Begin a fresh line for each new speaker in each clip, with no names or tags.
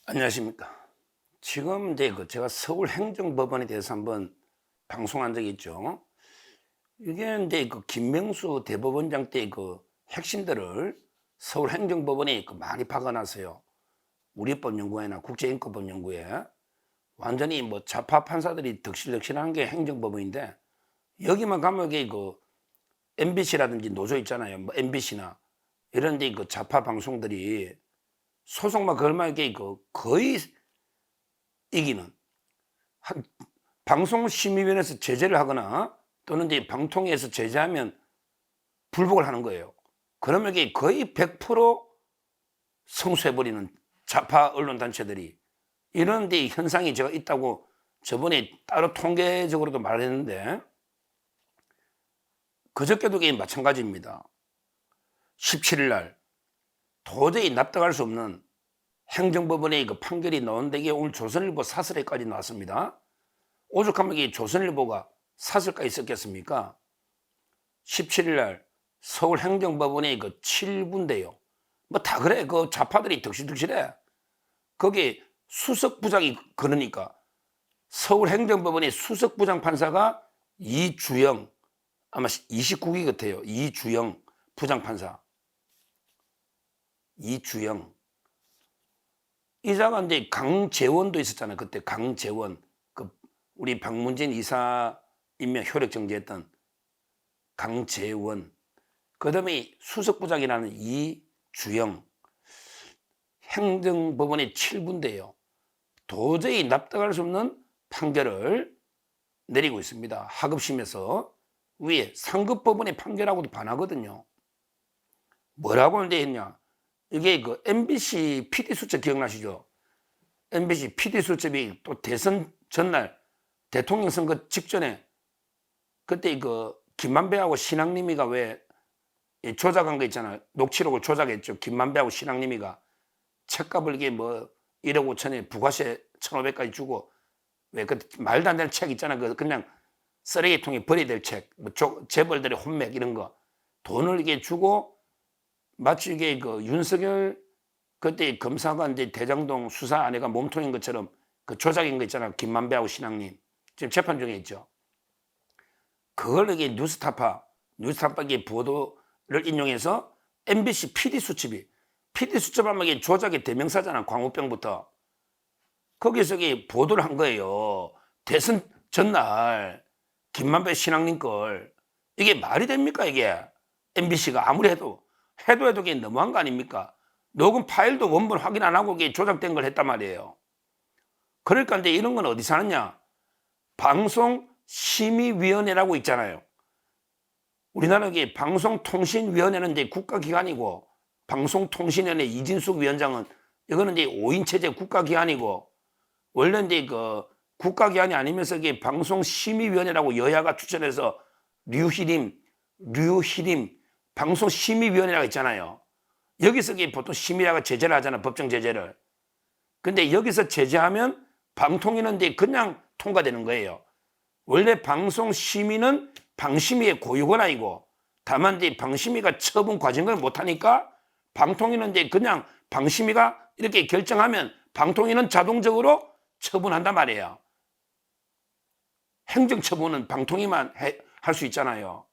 안녕하십니까. 지금 이제 제가 서울행정법원에 대해서 한번 방송한 적이 있죠. 이게 이제 김명수 대법원장 때 핵심들을 서울행정법원에 많이 박아놨어요. 우리법 연구회나 국제인권법 연구회. 완전히 좌파 판사들이 덕실덕실한 게 행정법원인데, 여기만 가면 이게 MBC라든지 노조 있잖아요. MBC나 이런 데 좌파 방송들이 소송만 걸면 이게 거의 이기는, 방송심의위원회에서 제재를 하거나 또는 이제 방통위에서 제재하면 불복을 하는 거예요. 그러면 이게 거의 100% 성수해버리는 좌파 언론단체들이, 이런 데 현상이 제가 있다고 저번에 따로 통계적으로도 말했는데, 그저께도 이게 마찬가지입니다. 17일 날 도저히 납득할 수 없는 행정법원의 판결이 나오는데, 이게 오늘 조선일보 사설에까지 나왔습니다. 오죽하면 이게 조선일보가 사설까지 썼겠습니까? 17일 날 서울행정법원의 7부인데요. 다 그래. 좌파들이 덕실덕실해. 거기 수석부장이 그러니까 서울행정법원의 수석부장 판사가 이주영, 아마 29기 같아요. 이주영 부장판사. 이주영. 이자가 이제 강재원도 있었잖아요. 그때 강재원. 우리 박문진 이사 임명 효력 정지했던 강재원. 그 다음에 수석부장이라는 이주영. 행정법원의 7부인데요. 도저히 납득할 수 없는 판결을 내리고 있습니다. 하급심에서. 위에 상급법원의 판결하고도 반하거든요. 뭐라고 했냐. 이게 MBC PD 수첩 기억나시죠? MBC PD 수첩이 또 대선 전날 대통령 선거 직전에 그때 김만배하고 신앙님이가 왜 조작한 거 있잖아요. 녹취록을 조작했죠. 김만배하고 신앙님이가 책값을 이게 1억 5천에 부가세 1,500까지 주고, 왜 그 말도 안 되는 책 있잖아요. 그냥 쓰레기통에 버려야 될 책, 재벌들의 혼맥 이런 거 돈을 이게 주고, 마치 이게 윤석열 그때 검사가 이제 대장동 수사 아내가 몸통인 것처럼 조작인 거 있잖아요. 김만배하고 신앙님 지금 재판 중에 있죠. 그걸 이게 뉴스타파의 보도를 인용해서 MBC PD 수첩하면 이게 조작의 대명사잖아. 광우병부터. 거기서 이게 보도를 한 거예요. 대선 전날 김만배 신앙님 걸. 이게 말이 됩니까? 이게 MBC가 아무리 해도 이게 너무한 거 아닙니까? 녹음 파일도 원본 확인 안 하고 이게 조작된 걸 했단 말이에요. 그러니까 이제 이런 건 어디서 하느냐? 방송심의위원회라고 있잖아요. 우리나라 방송통신위원회는 이제 국가기관이고, 방송통신위원회 이진숙 위원장은 이거는 이제 5인 체제 국가기관이고, 원래 이제 국가기관이 아니면서 이게 방송심의위원회라고 여야가 추천해서 류희림 방송심의위원회라고 있잖아요. 여기서 보통 심의라가 제재를 하잖아. 법정 제재를. 근데 여기서 제재하면 방통위는 이제 그냥 통과되는 거예요. 원래 방송심의는 방심위의 고유권이고, 다만 이제 방심위가 처분 과정을 못하니까 방통위는 이제 그냥 방심위가 이렇게 결정하면 방통위는 자동적으로 처분한단 말이에요. 행정처분은 방통위만 할 수 있잖아요.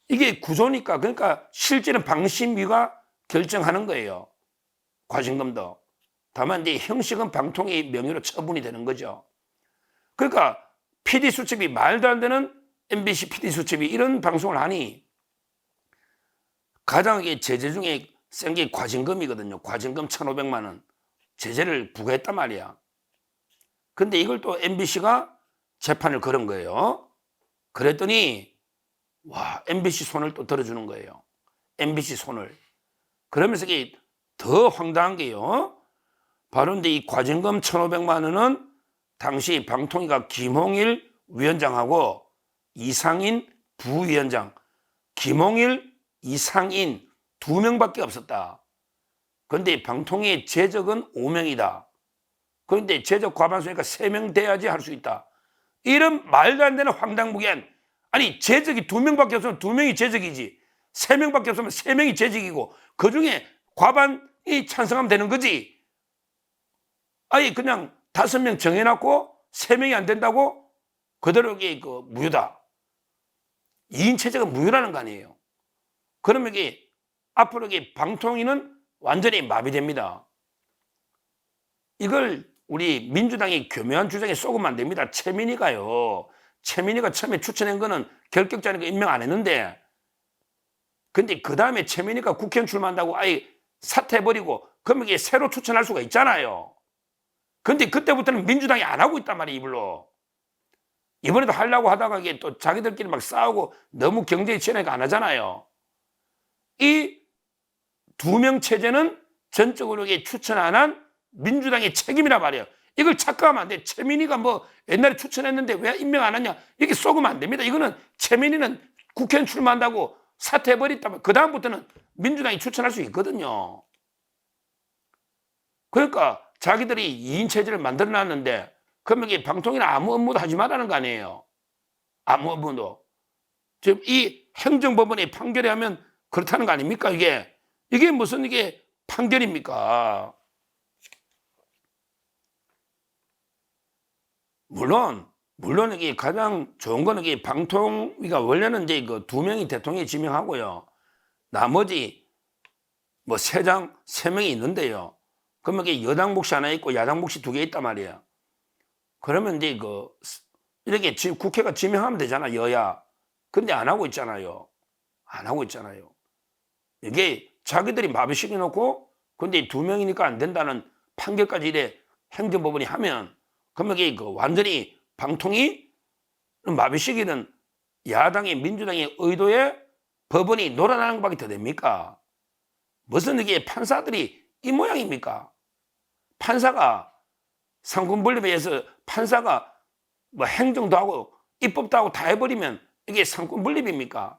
이게 구조니까. 그러니까 실제는 방심위가 결정하는 거예요. 과징금도. 다만 이제 형식은 방통위 명의로 처분이 되는 거죠. 그러니까 PD 수첩이 말도 안 되는 MBC PD 수첩이 이런 방송을 하니, 가장 제재 중에 센 게 과징금이거든요. 과징금 1,500만 원 제재를 부과했단 말이야. 근데 이걸 또 MBC가 재판을 걸은 거예요. 그랬더니 와, MBC 손을 또 들어주는 거예요. MBC 손을. 그러면서 이게 더 황당한 게요. 바로 이제 이 과징금 1,500만 원은 당시 방통위가 김홍일 위원장하고 이상인 부위원장, 김홍일, 이상인 2명밖에 없었다. 그런데 방통위의 제적은 5명이다. 그런데 제적 과반수니까 3명 돼야지 할 수 있다. 이런 말도 안 되는 황당무계한, 아니 제적이 2명밖에 없으면 2명이 제적이지, 3명밖에 없으면 3명이 제적이고, 그중에 과반이 찬성하면 되는 거지. 아예 그냥 5명 정해놨고 3명이 안 된다고 그대로 이게 그 무효다. 2인 체제가 무효라는 거 아니에요. 그러면 이게 앞으로 이게 방통위는 완전히 마비됩니다. 이걸 우리 민주당이 교묘한 주장에 쏘으면 안 됩니다. 최민희가요. 최민희가 처음에 추천한 거는 결격자니까 임명 안 했는데, 근데 그 다음에 최민희가 국회의원 출마한다고 아예 사퇴해버리고 그러면 이게 새로 추천할 수가 있잖아요. 근데 그때부터는 민주당이 안 하고 있단 말이에요, 이불로. 이번에도 하려고 하다가 이게 또 자기들끼리 막 싸우고 너무 경쟁이 치열하니까 안 하잖아요. 이 2명 체제는 전적으로 이게 추천 안 한 민주당의 책임이란 말이에요. 이걸 착각하면 안 돼. 최민희가 뭐 옛날에 추천했는데 왜 임명 안 하냐 이렇게 쏘으면 안 됩니다. 이거는 최민희는 국회의원 출마한다고 사퇴해버렸다면 그 다음부터는 민주당이 추천할 수 있거든요. 그러니까 자기들이 2인 체제를 만들어놨는데 그러면 이게 방통위는 아무 업무도 하지 말라는 거 아니에요. 아무 업무도. 지금 이 행정법원의 판결에 하면 그렇다는 거 아닙니까? 이게 무슨 이게 판결입니까? 물론 이게 가장 좋은 거는 이게 방통위가 원래는 이제 그 2명이 대통령이 지명하고요. 나머지 뭐 3명이 있는데요. 그러면 이게 여당 몫이 하나 있고 야당 몫이 2개 있단 말이에요. 그러면 이제 이렇게 국회가 지명하면 되잖아, 여야. 근데 안 하고 있잖아요. 안 하고 있잖아요. 이게 자기들이 마비시켜 놓고 근데 2명이니까 안 된다는 판결까지 이래 행정법원이 하면 그러면 이게 완전히 방통위 마비시키는 야당의 민주당의 의도에 법원이 놀아나는 것밖에 더 됩니까? 무슨 이게 판사들이 이 모양입니까? 판사가 상권분립에 의해서 판사가 뭐 행정도 하고 입법도 하고 다 해버리면 이게 상권분립입니까?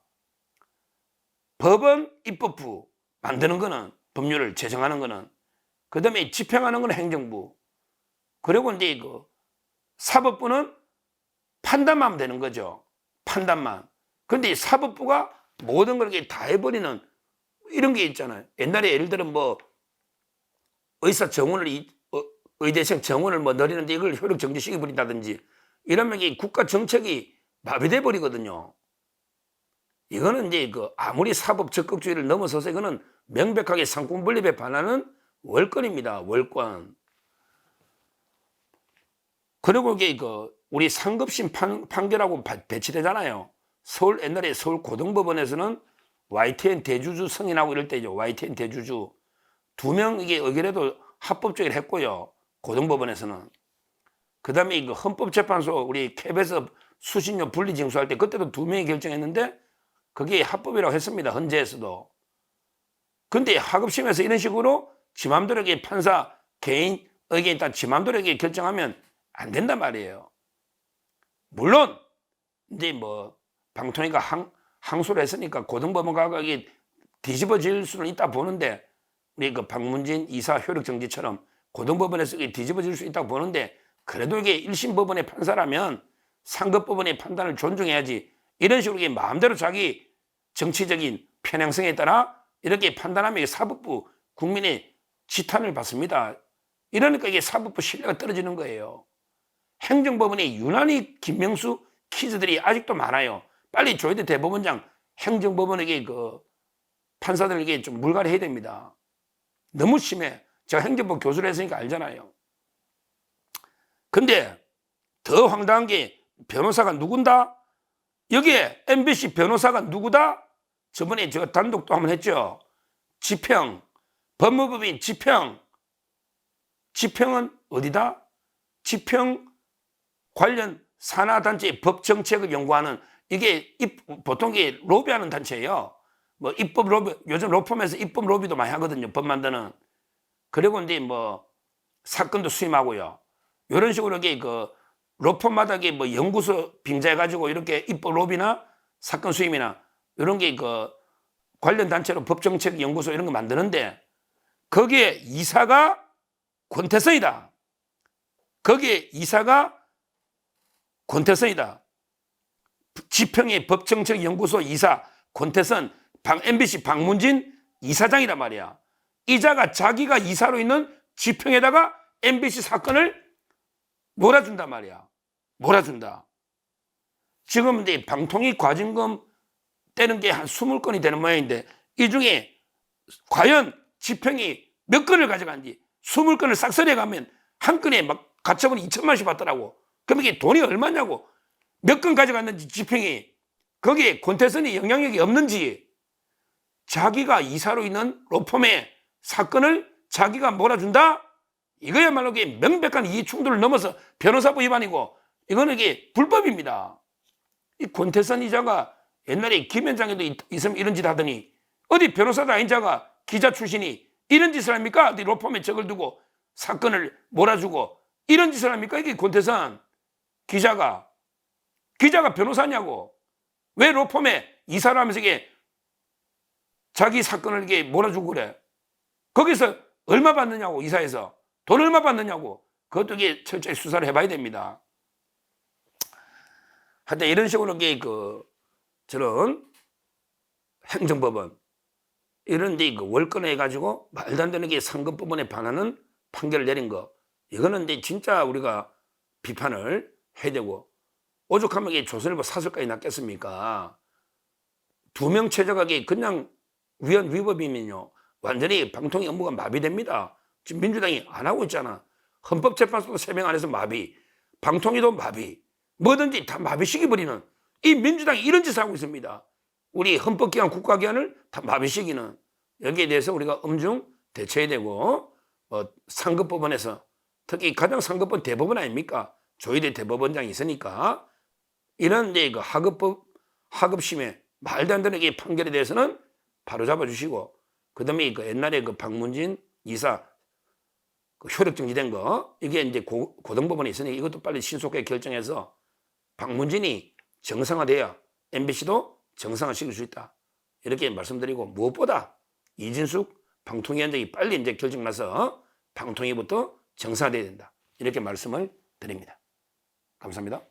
법원 입법부 만드는 거는 법률을 제정하는 거는 그 다음에 집행하는 거는 행정부 그리고 이제 사법부는 판단만 하면 되는 거죠. 판단만. 근데 사법부가 모든 걸 이렇게 다 해버리는 이런 게 있잖아요. 옛날에 예를 들어 뭐 의사 정원을 의대생 정원을 뭐 늘리는데 이걸 효력 정지시켜 버린다든지 이러면 이게 국가 정책이 마비돼 버리거든요. 이거는 이제 아무리 사법 적극주의를 넘어서서 이거는 명백하게 상권분립에 반하는 월권입니다. 월권. 그리고 이게 우리 상급심 판결하고 배치되잖아요. 옛날에 서울 고등법원에서는 YTN 대주주 승인하고 이럴 때죠. YTN 대주주 2명 이게 의결해도 합법적으로 했고요. 고등법원에서는. 그 다음에 헌법재판소 우리 KBS 수신료 분리 징수할 때 그때도 2명이 결정했는데 그게 합법이라고 했습니다. 헌재에서도. 근데 하급심에서 이런 식으로 지 맘대로 판사 개인 의견이 다 지 맘대로 결정하면 안 된단 말이에요. 물론 이제 뭐 방통위가 항소를 했으니까 고등법원 가가 뒤집어질 수는 있다 보는데 우리 박문진 이사 효력 정지처럼 고등법원에서 뒤집어질 수 있다고 보는데 그래도 이게 1심 법원의 판사라면 상급법원의 판단을 존중해야지 이런 식으로 마음대로 자기 정치적인 편향성에 따라 이렇게 판단하면 사법부 국민의 지탄을 받습니다. 이러니까 이게 사법부 신뢰가 떨어지는 거예요. 행정법원에 유난히 김명수 퀴즈들이 아직도 많아요. 빨리 조혜대 대법원장 행정법원에게 판사들에게 좀 물갈이 해야 됩니다. 너무 심해. 제가 행정법 교수를 했으니까 알잖아요. 근데 더 황당한 게 변호사가 누군다? 여기에 MBC 변호사가 누구다? 저번에 제가 단독도 한번 했죠. 지평, 법무법인 지평. 지평은 어디다? 지평 관련 산하단체 법정책을 연구하는 이게 보통 이게 로비하는 단체예요. 뭐 입법 로비, 요즘 로펌에서 입법 로비도 많이 하거든요. 법 만드는. 그리고 이제 뭐 사건도 수임하고요. 이런 식으로 이게 로펌마다 이게 뭐 연구소 빙자해가지고 이렇게 입법 로비나 사건 수임이나 이런 게 관련 단체로 법정책 연구소 이런 거 만드는데 거기에 이사가 권태선이다. 거기에 이사가 권태선이다. 지평의 법정책 연구소 이사 권태선, MBC 박문진 이사장이란 말이야. 이자가 자기가 이사로 있는 지평에다가 MBC 사건을 몰아준단 말이야. 몰아준다. 지금 이제 방통위 과징금 떼는 게 한 20건이 되는 모양인데 이 중에 과연 지평이 몇 건을 가져간지 20건을 싹쓸이해 가면 한 건에 막 가처분이 2천만 원씩 받더라고. 그럼 이게 돈이 얼마냐고. 몇 건 가져갔는지 지평이 거기에 권태선이 영향력이 없는지 자기가 이사로 있는 로펌의 사건을 자기가 몰아준다? 이거야말로 명백한 이해충돌을 넘어서 변호사법 위반이고 이거는 이게 불법입니다. 이 권태선 이자가 옛날에 김현장에도 있으면 이런 짓 하더니 어디 변호사도 아닌 자가 기자 출신이 이런 짓을 합니까? 어디 로펌에 적을 두고 사건을 몰아주고 이런 짓을 합니까? 이게 권태선 기자가 변호사냐고. 왜 로펌에 이사를 하면서 이게 자기 사건을 이게 몰아주고 그래. 거기서 얼마 받느냐고. 이사에서 돈 얼마 받느냐고. 그것도 이게 철저히 수사를 해봐야 됩니다. 하여튼 이런 식으로 이게 저런 행정법원 이런 데 월권해 가지고 말도 안 되는 게 상급법원에 반하는 판결을 내린 거 이거는 이제 진짜 우리가 비판을 해야 되고 오죽하면 이게 조선일보 사설까지 났겠습니까? 2명 최저가 그냥 위법이면요 완전히 방통위 업무가 마비됩니다. 지금 민주당이 안 하고 있잖아. 헌법재판소도 3명 안에서 마비, 방통위도 마비, 뭐든지 다 마비시켜버리는 이 민주당이 이런 짓을 하고 있습니다. 우리 헌법기관 국가기관을 다 마비시키는 여기에 대해서 우리가 엄중 대처해야 되고 상급법원에서 특히 가장 상급법 대법원 아닙니까? 조희대 대법원장이 있으니까 이런 이제 하급심의 말도 안 되는 이 판결에 대해서는 바로 잡아주시고 그다음에 옛날에 박문진 이사 효력 정지된 거 이게 이제 고등법원에 있으니 이것도 빨리 신속하게 결정해서 박문진이 정상화돼야 MBC도 정상화시킬 수 있다. 이렇게 말씀드리고 무엇보다 이진숙 방통위원장이 빨리 이제 결정나서 방통위부터 정상화돼야 된다. 이렇게 말씀을 드립니다. 감사합니다.